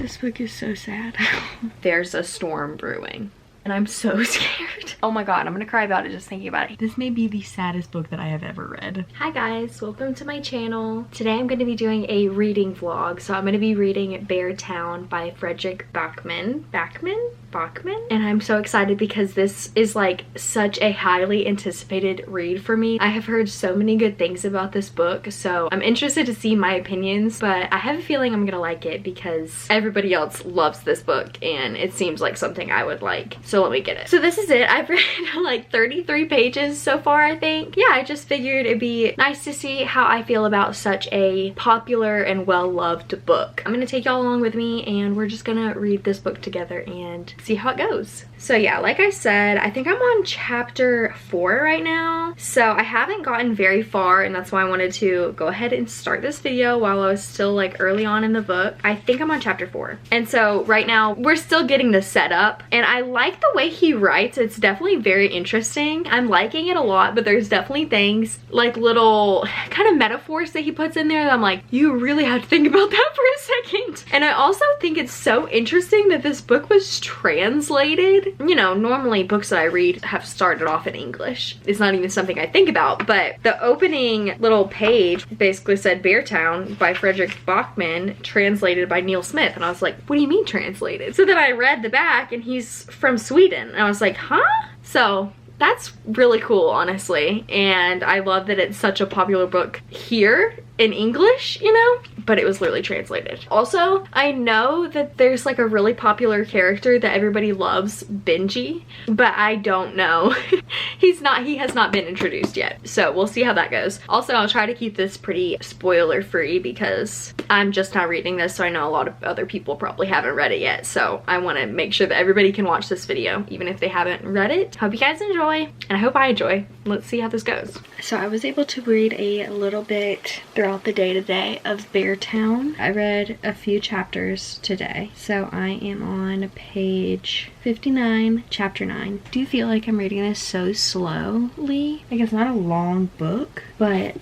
This book is so sad. There's a storm brewing. And I'm so scared. Oh my god, I'm gonna cry about it just thinking about it. This may be the saddest book that I have ever read. Hi guys, welcome to my channel. Today I'm going to be doing a reading vlog. So I'm going to be reading Beartown by Frederick Bachman. And I'm so excited because this is like such a highly anticipated read for me. I have heard so many good things about this book, so I'm interested to see my opinions, but I have a feeling I'm gonna like it because everybody else loves this book and it seems like something I would like. So let me get it. So this is it. I've read like 33 pages so far, I think. Yeah, I just figured it'd be nice to see how I feel about such a popular and well-loved book. I'm gonna take y'all along with me and we're just gonna read this book together and see how it goes. So yeah, like I said, I think I'm on chapter 4 right now. So I haven't gotten very far and that's why I wanted to go ahead and start this video while I was still like early on in the book. I think I'm on chapter 4. And so right now we're still getting the setup and I like the way he writes. It's definitely very interesting. I'm liking it a lot, but there's definitely things like little kind of metaphors that he puts in there that I'm like, you really have to think about that for a second. And I also think it's so interesting that this book was translated. You know, normally books that I read have started off in English. It's not even something I think about, but the opening little page basically said Beartown by Frederick Bachman, translated by Neil Smith. And I was like, what do you mean translated? So then I read the back and he's from Sweden. And I was like, huh? So that's really cool, honestly. And I love that it's such a popular book here in English, you know, but it was literally translated. Also, I know that there's like a really popular character that everybody loves, Benji, but I don't know. He has not been introduced yet. So we'll see how that goes. Also, I'll try to keep this pretty spoiler free because I'm just now reading this, so I know a lot of other people probably haven't read it yet. So I want to make sure that everybody can watch this video, even if they haven't read it. Hope you guys enjoy, and I hope I enjoy. Let's see how this goes. So I was able to read a little bit throughout the day today of Beartown. I read a few chapters today. So I am on page 59, chapter 9. I do feel like I'm reading this so slowly. Like, it's not a long book, but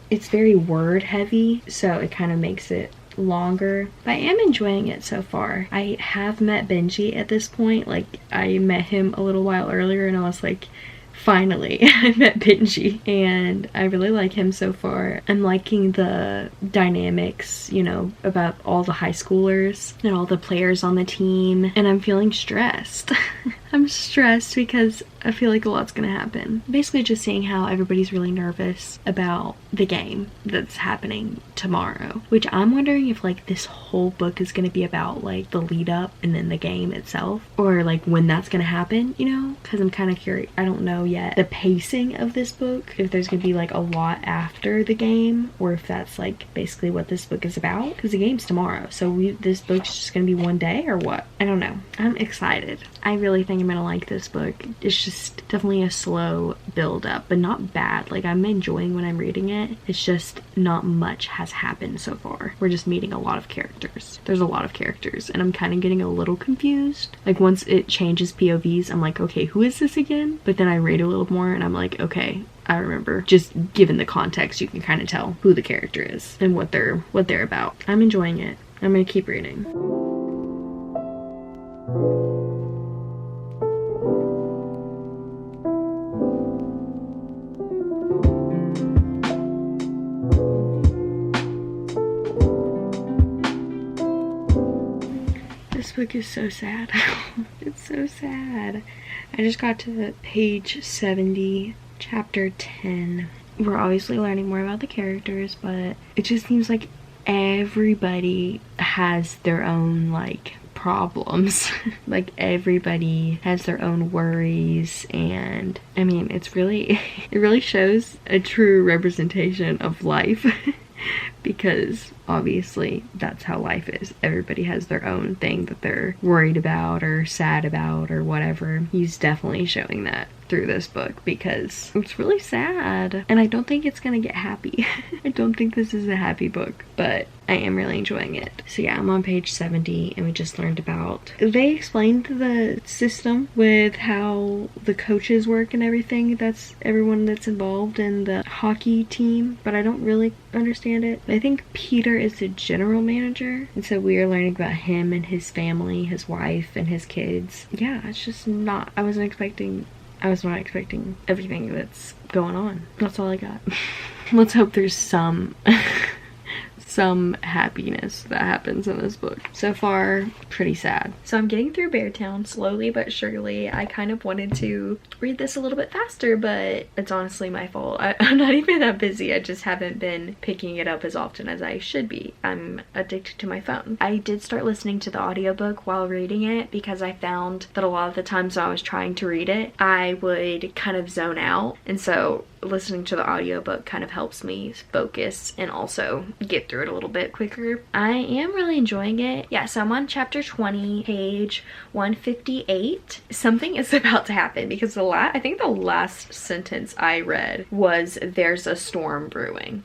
it's very word heavy, so it kind of makes it longer. But I am enjoying it so far. I have met Benji at this point. Like, I met him a little while earlier and I was like, finally, I met Benji and I really like him so far. I'm liking the dynamics, you know, about all the high schoolers and all the players on the team, and I'm feeling stressed. I'm stressed because I feel like a lot's gonna happen. Basically just seeing how everybody's really nervous about the game that's happening tomorrow, which I'm wondering if like this whole book is gonna be about like the lead up and then the game itself, or like when that's gonna happen, you know, because I'm kind of curious. I don't know yet the pacing of this book, if there's gonna be like a lot after the game or if that's like basically what this book is about, because the game's tomorrow, so this book's just gonna be one day or what. I don't know. I'm excited. I really think I'm gonna like this book. It's just definitely a slow build up, but not bad. Like, I'm enjoying when I'm reading it. It's just not much has happened so far. We're just meeting a lot of characters. There's a lot of characters and I'm kind of getting a little confused. Like, once it changes POVs, I'm like, okay, who is this again? But then I read a little more and I'm like, okay, I remember. Just given the context, you can kind of tell who the character is and what they're about. I'm enjoying it. I'm gonna keep reading. This book is so sad. It's so sad. I just got to page 70, chapter 10. We're obviously learning more about the characters, but it just seems like everybody has their own like problems. Like, everybody has their own worries, and I mean, it's really it really shows a true representation of life. Because obviously that's how life is. Everybody has their own thing that they're worried about or sad about or whatever. He's definitely showing that through this book because it's really sad and I don't think it's gonna get happy. I don't think this is a happy book, but I am really enjoying it. So yeah, I'm on page 70 and we just learned about, they explained the system with how the coaches work and everything. That's everyone that's involved in the hockey team, but I don't really understand it. I think Peter is the general manager, and so we are learning about him and his family, his wife and his kids. Yeah, it's just not, I was not expecting everything that's going on. That's all I got. Let's hope there's some some happiness that happens in this book. So far, pretty sad. So I'm getting through Beartown slowly but surely. I kind of wanted to read this a little bit faster, but it's honestly my fault. I'm not even that busy. I just haven't been picking it up as often as I should be. I'm addicted to my phone. I did start listening to the audiobook while reading it because I found that a lot of the times when I was trying to read it, I would kind of zone out. And so listening to the audiobook kind of helps me focus and also get through it a little bit quicker. I am really enjoying it. Yeah, so I'm on chapter 20, page 158. Something is about to happen because I think the last sentence I read was "there's a storm brewing."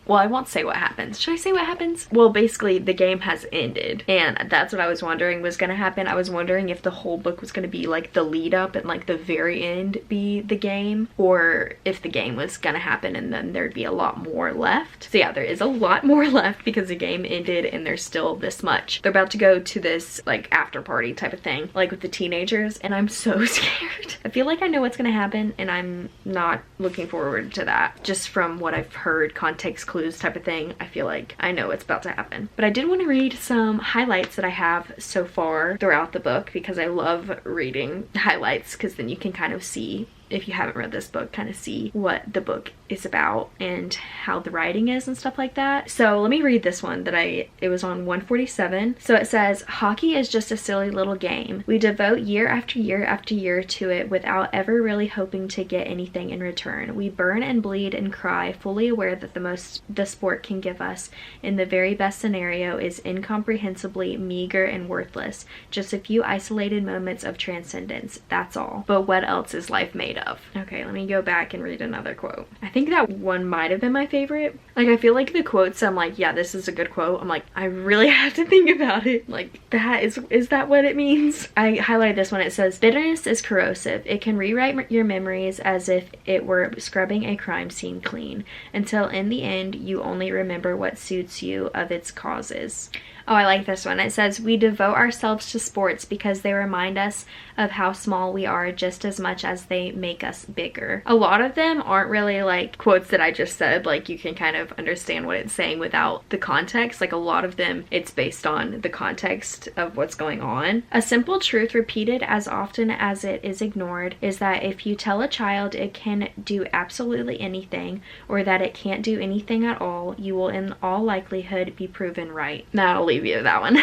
Well, I won't say what happens. Should I say what happens? Well, basically the game has ended, and that's what I was wondering was gonna happen. I was wondering if the whole book was gonna be like the lead up and like the very end be the game, or if the game was gonna happen and then there'd be a lot more left. So yeah, there is a lot more left because the game ended and there's still this much. They're about to go to this like after party type of thing, like with the teenagers, and I'm so scared. I feel like I know what's gonna happen and I'm not looking forward to that. Just from what I've heard, context clues type of thing, I feel like I know what's about to happen. But I did want to read some highlights that I have so far throughout the book because I love reading highlights because then you can kind of see, if you haven't read this book, kind of see what the book is about and how the writing is and stuff like that. So let me read this one that it was on 147. So it says, "Hockey is just a silly little game. We devote year after year after year to it without ever really hoping to get anything in return. We burn and bleed and cry, fully aware that the most the sport can give us in the very best scenario is incomprehensibly meager and worthless. Just a few isolated moments of transcendence. That's all. But what else is life made of?" Okay, let me go back and read another quote. I think that one might have been my favorite. Like, I feel like the quotes, I'm like, yeah, this is a good quote. I'm like, I really have to think about it. Like, that is that what it means? I highlighted this one. It says, "Bitterness is corrosive. It can rewrite your memories as if it were scrubbing a crime scene clean, until in the end you only remember what suits you of its causes." Oh, I like this one. It says, "We devote ourselves to sports because they remind us of how small we are just as much as they make us bigger." A lot of them aren't really like quotes that I just said, like you can kind of understand what it's saying without the context. Like a lot of them, it's based on the context of what's going on. "A simple truth repeated as often as it is ignored is that if you tell a child it can do absolutely anything or that it can't do anything at all, you will in all likelihood be proven right." That'll leave you with that one.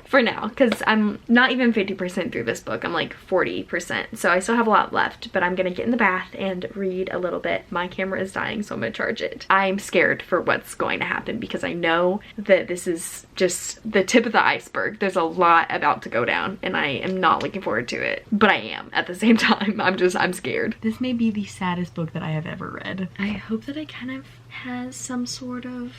For now, because I'm not even 50% through this book. I'm like 40%, so I still have a lot left, but I'm gonna get in the bath and read a little bit. My camera is dying, so I'm gonna charge it. I'm scared for what's going to happen because I know that this is just the tip of the iceberg. There's a lot about to go down and I am not looking forward to it, but I am at the same time. I'm scared. This may be the saddest book that I have ever read. I hope that it kind of has some sort of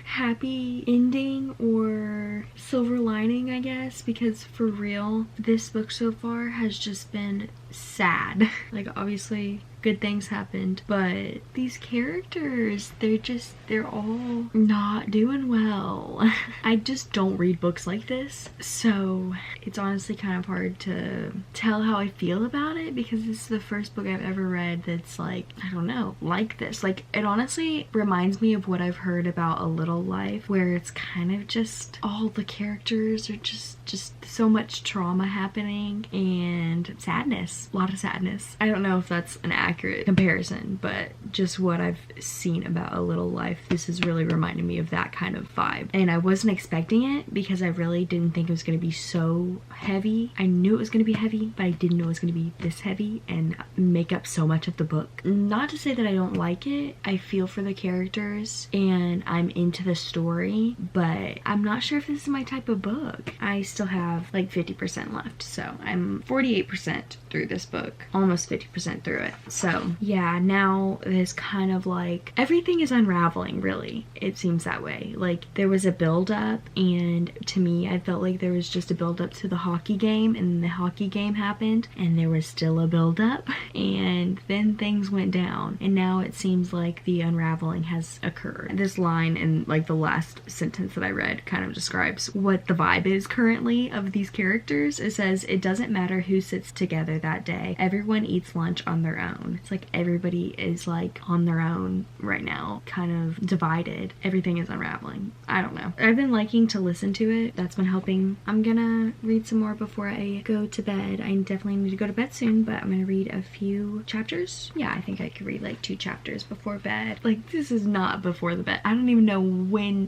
happy ending or silver lining, I guess, because for real, this book so far has just been sad. Like, obviously good things happened, but these characters, they're all not doing well. I just don't read books like this, so it's honestly kind of hard to tell how I feel about it because this is the first book I've ever read that's like, I don't know, like this. Like, it honestly reminds me of what I've heard about A Little Life, where it's kind of just all the characters are just so much trauma happening and sadness, a lot of sadness. I don't know if that's an accurate comparison, but just what I've seen about A Little Life, this is really reminding me of that kind of vibe. And I wasn't expecting it because I really didn't think it was going to be so heavy. I knew it was going to be heavy, but I didn't know it was going to be this heavy and make up so much of the book. Not to say that I don't like it. I feel for the characters and I'm into the story, but I'm not sure if this is my type of book. I still have like 50% left, so I'm 48% through this book, almost 50% through it. So yeah, now there's kind of like everything is unraveling, really. It seems that way. Like there was a build up, and to me I felt like there was just a build up to the hockey game, and the hockey game happened and there was still a build up, and then things went down, and now it seems like the unraveling has occurred. This line in like the last sentence that I read kind of describes what the vibe is currently of these characters. It says, it doesn't matter who sits together that day, everyone eats lunch on their own. It's like everybody is like on their own right now, kind of divided. Everything is unraveling. I don't know. I've been liking to listen to it. That's been helping. I'm gonna read some more before I go to bed. I definitely need to go to bed soon, but I'm gonna read a few chapters. Yeah, I think I could read like 2 chapters before bed. Like this is not before the bed. I don't even know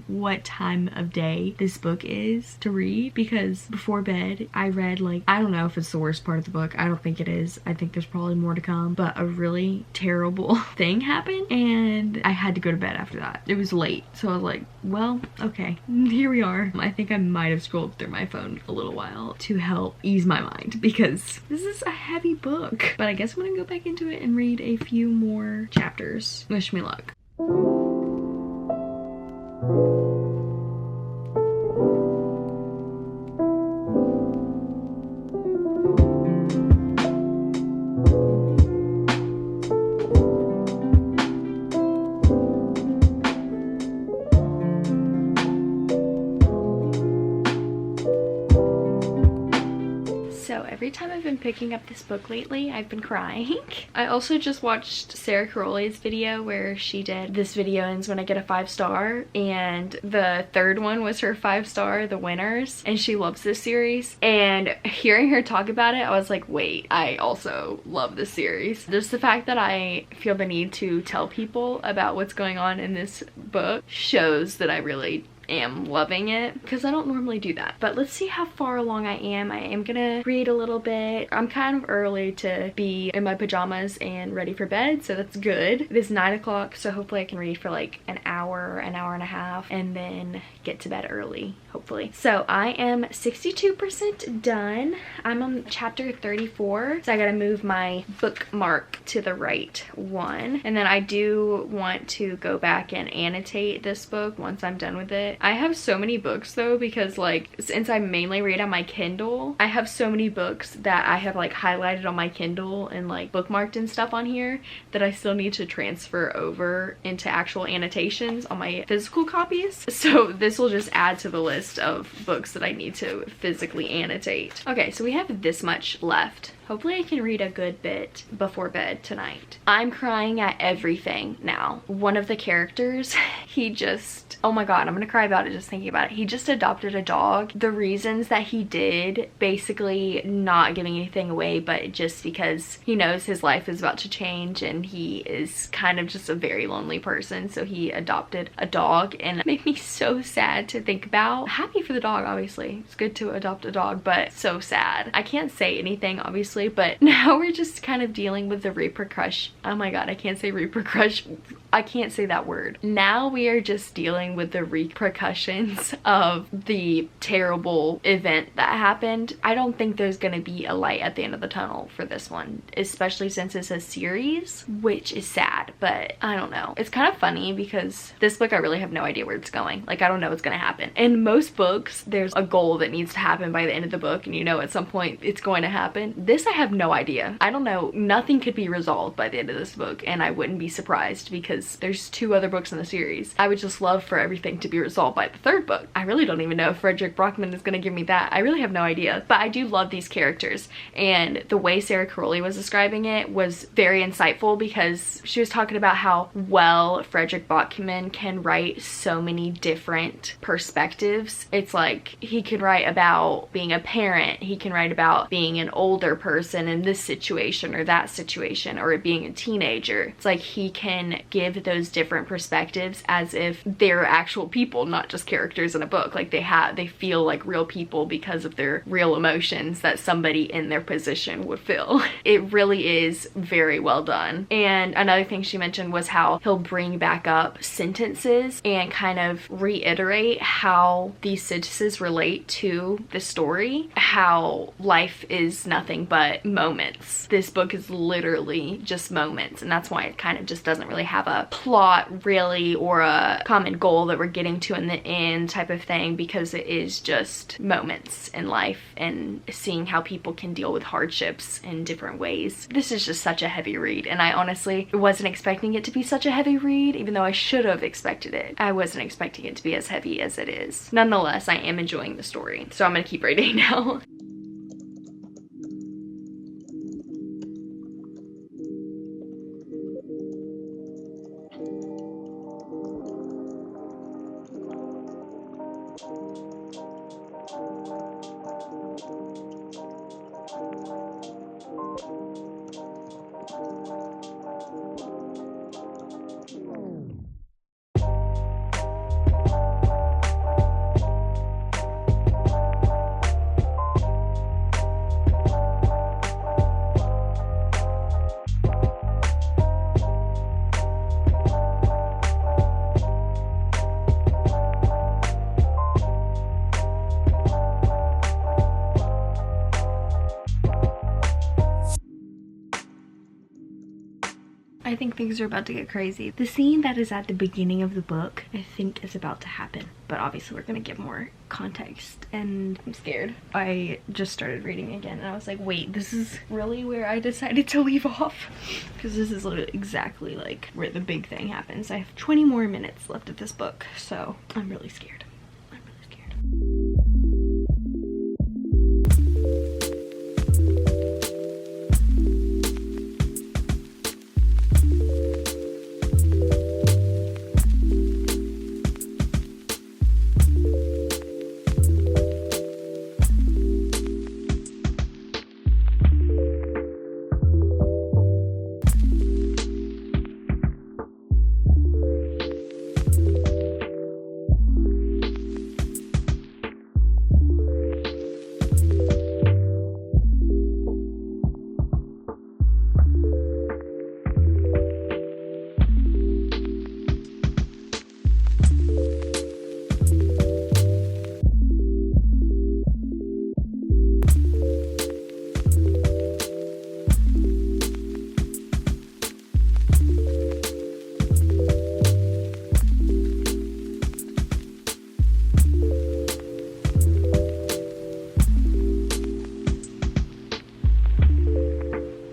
what time of day this book is to read, because before bed I read like, I don't know if it's the worst part of the book. I don't think it is. I think there's probably more to come, but a really terrible thing happened and I had to go to bed after that. It was late, so I was like, well, okay, here we are. I think I might have scrolled through my phone a little while to help ease my mind, because this is a heavy book. But I guess I'm gonna go back into it and read a few more chapters. Wish me luck. Every time I've been picking up this book lately, I've been crying. I also just watched Sarah Caroli's video where she did this video ends when I get a 5-star, and the third one was her 5-star, the winners, and she loves this series. And hearing her talk about it, I was like, wait, I also love this series. Just the fact that I feel the need to tell people about what's going on in this book shows that I really am loving it, because I don't normally do that. But let's see how far along I am. I am gonna read a little bit. I'm kind of early to be in my pajamas and ready for bed, so that's good. It is 9 o'clock, so hopefully I can read for like an hour and a half, and then get to bed early, hopefully. So I am 62% done. I'm on chapter 34, so I gotta move my bookmark to the right one. And then I do want to go back and annotate this book once I'm done with it. I have so many books though, because like since I mainly read on my Kindle, I have so many books that I have like highlighted on my Kindle and like bookmarked and stuff on here that I still need to transfer over into actual annotations on my physical copies. So this will just add to the list of books that I need to physically annotate. Okay, so we have this much left. Hopefully I can read a good bit before bed tonight. I'm crying at everything now. One of the characters, he just, oh my god, I'm gonna cry about it just thinking about it. He just adopted a dog. The reasons that he did, basically not giving anything away, but just because he knows his life is about to change and he is kind of just a very lonely person, so he adopted a dog, and it made me so sad to think about. Happy for the dog, obviously. It's good to adopt a dog, but so sad. I can't say anything, obviously, but now we're just kind of dealing with the repercussion. Oh my god, I can't say repercussion. I can't say that word. Now we are just dealing with the repercussions of the terrible event that happened. I don't think there's gonna be a light at the end of the tunnel for this one, especially since it's a series, which is sad, but I don't know. It's kind of funny because this book I really have no idea where it's going. Like, I don't know what's gonna happen. In most books, there's a goal that needs to happen by the end of the book, and you know at some point it's going to happen. This I have no idea. I don't know. Nothing could be resolved by the end of this book, and I wouldn't be surprised because there's 2 other books in the series. I would just love for everything to be resolved by the 3rd book. I really don't even know if Frederick Brockman is going to give me that. I really have no idea. But I do love these characters, and the way Sarah Caroli was describing it was very insightful, because she was talking about how well Frederick Brockman can write so many different perspectives. It's like he can write about being a parent, he can write about being an older person in this situation or that situation, or being a teenager. It's like he can give those different perspectives as if they're actual people, not just characters in a book. Like they feel like real people because of their real emotions that somebody in their position would feel. It really is very well done. And another thing she mentioned was how he'll bring back up sentences and kind of reiterate how these sentences relate to the story, how life is nothing but but moments. This book is literally just moments, and that's why it kind of just doesn't really have a plot really, or a common goal that we're getting to in the end type of thing, because it is just moments in life and seeing how people can deal with hardships in different ways. This is just such a heavy read, and I honestly wasn't expecting it to be such a heavy read, even though I should have expected it. I wasn't expecting it to be as heavy as it is. Nonetheless, I am enjoying the story, so I'm gonna keep reading now. I think things are about to get crazy. The scene that is at the beginning of the book, I think, is about to happen. But obviously we're gonna get more context, and I'm scared. I just started reading again and I was like, wait, this is really where I decided to leave off? Because this is literally exactly like where the big thing happens. I have 20 more minutes left of this book, so I'm really scared. I'm really scared.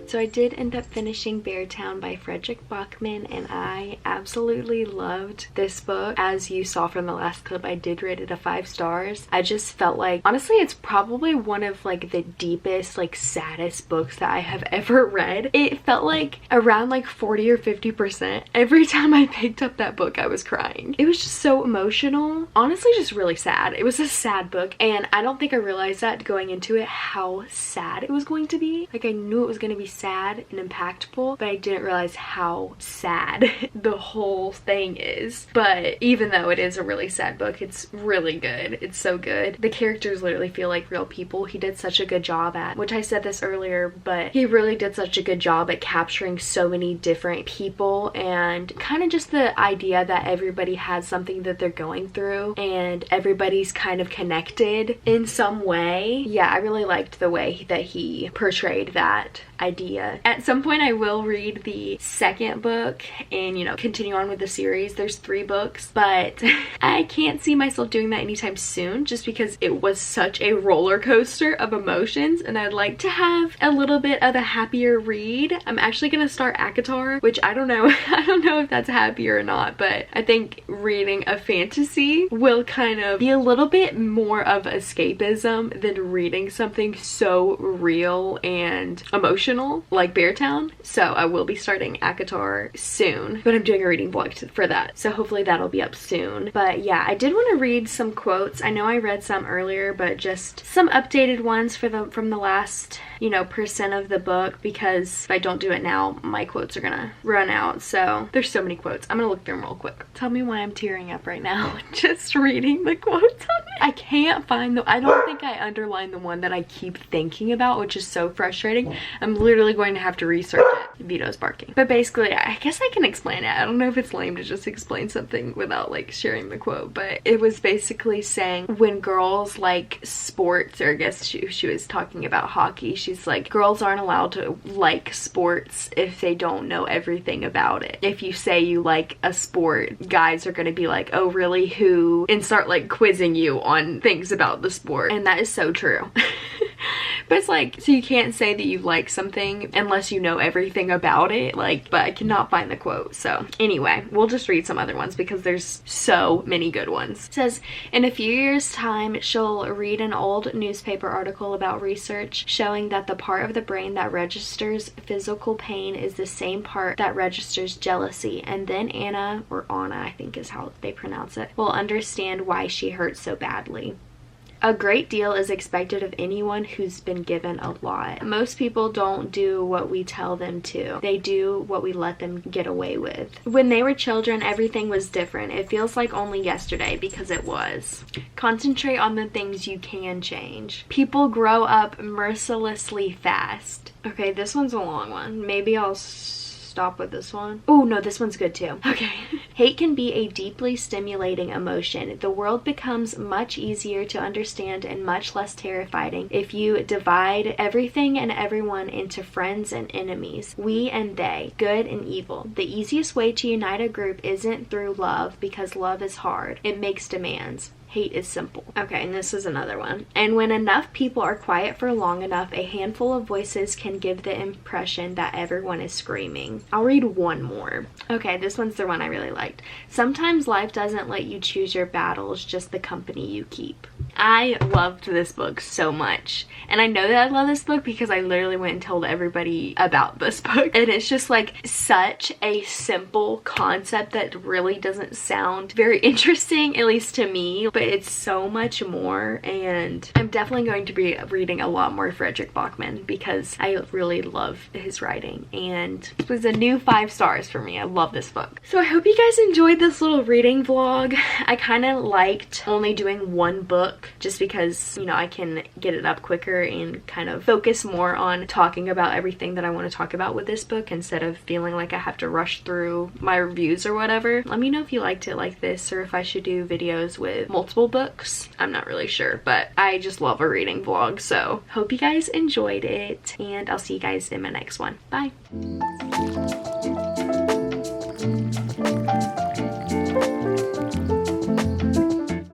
So I did end up finishing Beartown by Frederick Bachman, and I absolutely loved this book. As you saw from the last clip, I did rate it a 5 stars. I just felt like, honestly, it's probably one of like the deepest, like saddest books that I have ever read. It felt like around like 40 or 50%. Every time I picked up that book, I was crying. It was just so emotional. Honestly, just really sad. It was a sad book, and I don't think I realized that going into it, how sad it was going to be. Like, I knew it was going to be sad and impactful, but I didn't realize how sad the whole thing is. But even though it is a really sad book, it's really good. It's so good. The characters literally feel like real people. He did such a good job at, which I said this earlier, but he really did such a good job at capturing so many different people, and kind of just the idea that everybody has something that they're going through and everybody's kind of connected in some way. Yeah, I really liked the way that he portrayed that idea. At some point I will read the second book and, you know, continue on with the series. There's 3 books, but I can't see myself doing that anytime soon, just because it was such a roller coaster of emotions, and I'd like to have a little bit of a happier read. I'm actually gonna start ACOTAR, which I don't know if that's happier or not, but I think reading a fantasy will kind of be a little bit more of escapism than reading something so real and emotional like Beartown. So I will be starting ACOTAR soon, but I'm doing a reading vlog for that, so hopefully that'll be up soon. But yeah, I did want to read some quotes. I know I read some earlier, but just some updated ones from the last, you know, percent of the book, because if I don't do it now, my quotes are gonna run out. So there's so many quotes. I'm gonna look through them real quick. Tell me why I'm tearing up right now just reading the quotes on it. I can't find I don't think I underlined the one that I keep thinking about, which is so frustrating. I'm literally really going to have to research it. Vito's barking. But basically, I guess I can explain it. I don't know if it's lame to just explain something without like sharing the quote, but it was basically saying when girls like sports, or I guess she was talking about hockey, she's like, girls aren't allowed to like sports if they don't know everything about it. If you say you like a sport, guys are gonna be like, oh really, who? And start like quizzing you on things about the sport. And that is so true. But it's like, so you can't say that you like something unless you know everything about it. Like, but I cannot find the quote. So anyway, we'll just read some other ones because there's so many good ones. It says, in a few years' time, she'll read an old newspaper article about research showing that the part of the brain that registers physical pain is the same part that registers jealousy. And then Anna, or Anna, I think is how they pronounce it, will understand why she hurts so badly. A great deal is expected of anyone who's been given a lot. Most people don't do what we tell them to. They do what we let them get away with. When they were children, everything was different. It feels like only yesterday because it was. Concentrate on the things you can change. People grow up mercilessly fast. Okay, this one's a long one. Maybe I'll stop with this one. Oh no, this one's good too. Okay. Hate can be a deeply stimulating emotion. The world becomes much easier to understand and much less terrifying if you divide everything and everyone into friends and enemies, we and they, good and evil. The easiest way to unite a group isn't through love, because love is hard. It makes demands. Hate is simple. Okay, and this is another one. And when enough people are quiet for long enough, a handful of voices can give the impression that everyone is screaming. I'll read one more. Okay, this one's the one I really liked. Sometimes life doesn't let you choose your battles, just the company you keep. I loved this book so much. And I know that I love this book because I literally went and told everybody about this book. And it's just like such a simple concept that really doesn't sound very interesting, at least to me. But it's so much more, and I'm definitely going to be reading a lot more Fredrik Backman because I really love his writing, and it was a new 5 stars for me. I love this book. So I hope you guys enjoyed this little reading vlog. I kind of liked only doing one book just because, you know, I can get it up quicker and kind of focus more on talking about everything that I want to talk about with this book instead of feeling like I have to rush through my reviews or whatever. Let me know if you liked it like this, or if I should do videos with multiple books. I'm not really sure, but I just love a reading vlog. So hope you guys enjoyed it, and I'll see you guys in my next one. Bye.